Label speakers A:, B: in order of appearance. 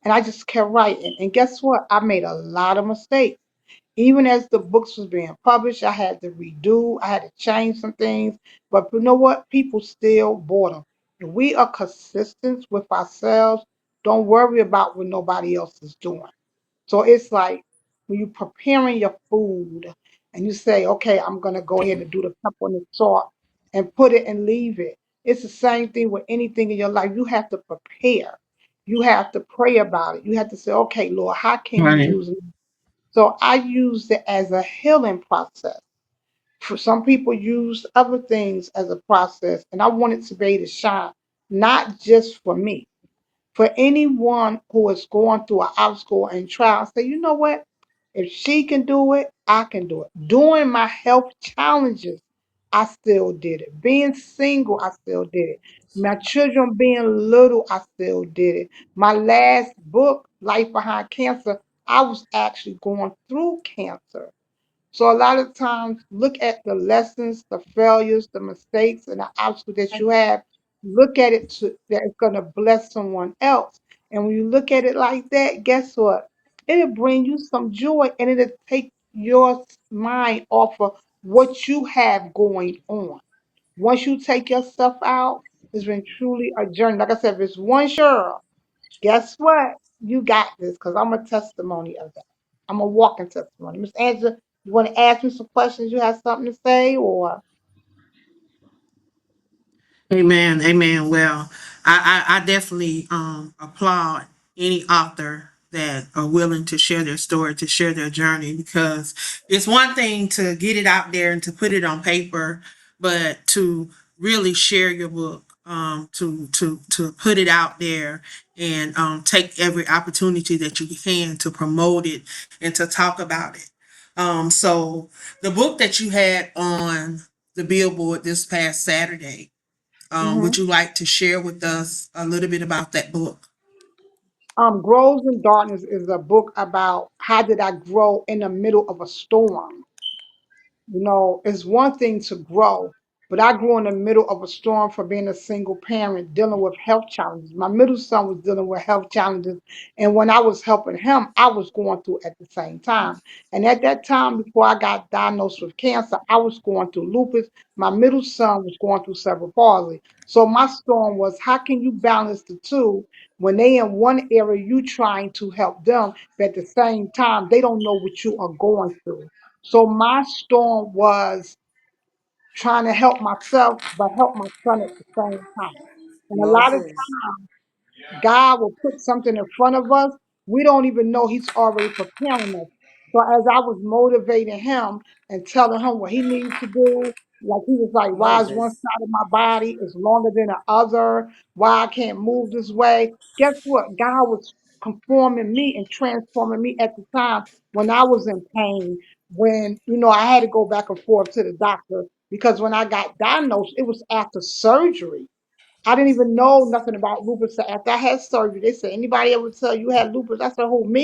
A: and I just kept writing. And guess what? I made a lot of mistakes. Even as the books was being published, I had to redo, I had to change some things. But you know what? People still bought them. If we are consistent with ourselves, don't worry about what nobody else is doing. So it's like when you're preparing your food and you say, okay, I'm going to go ahead and do the pepper and the salt and put it and leave it. It's the same thing with anything in your life. You have to prepare. You have to pray about it. You have to say, okay, Lord, how can you
B: Right.
A: use me? So I use it as a healing process. For some people use other things as a process, and I want it to be able to shine, not just for me, for anyone who is going through an obstacle and trial. Say, you know what? If she can do it, I can do it. During my health challenges, I still did it. Being single, I still did it. My children being little, I still did it. My last book, Life Behind Cancer, I was actually going through cancer. So a lot of times, look at the lessons, the failures, the mistakes, and the obstacles that you have. Look at it that it's going to bless someone else. And when you look at it like that, guess what? It'll bring you some joy, and it'll take your mind off of what you have going on. Once you take your stuff out, it's been truly a journey. Like I said, if it's one Cheryl, guess what? You got this because I'm a testimony of that. I'm a walking testimony. Miss Angela, you want to ask me some questions? You have something to say, or
B: Amen. Amen. Well, I definitely applaud any author that are willing to share their story, to share their journey, because it's one thing to get it out there and to put it on paper, but to really share your book, to put it out there and take every opportunity that you can to promote it and to talk about it. So the book that you had on the billboard this past Saturday, would
A: hmm
B: you like to share with us a little bit about that book?
A: Grows in Darkness is a book about how did I grow in the middle of a storm. It's one thing to grow, but I grew in the middle of a storm for being a single parent dealing with health challenges. My middle son was dealing with health challenges, and when I was helping him, I was going through at the same time. And at that time, before I got diagnosed with cancer, I was going through lupus. My middle son was going through cerebral palsy. So my storm was, how can you balance the two when they in one area you trying to help them, but at the same time they don't know what you are going through. So my storm was trying to help myself, but help my son at the same time. And a lot of
C: Moses.
A: God will put something in front of us. We don't even know He's already preparing us. So as I was motivating him and telling him what he needs to do, like he was like, why is one
C: Moses.
A: side of my body is longer than the other? Why I can't move this way? Guess what? God was conforming me and transforming me at the time when I was in pain, when I had to go back and forth to the doctor because when I got diagnosed, it was after surgery. I didn't even know nothing about lupus. So after I had surgery, they said, anybody ever tell you had lupus? I said, who, me?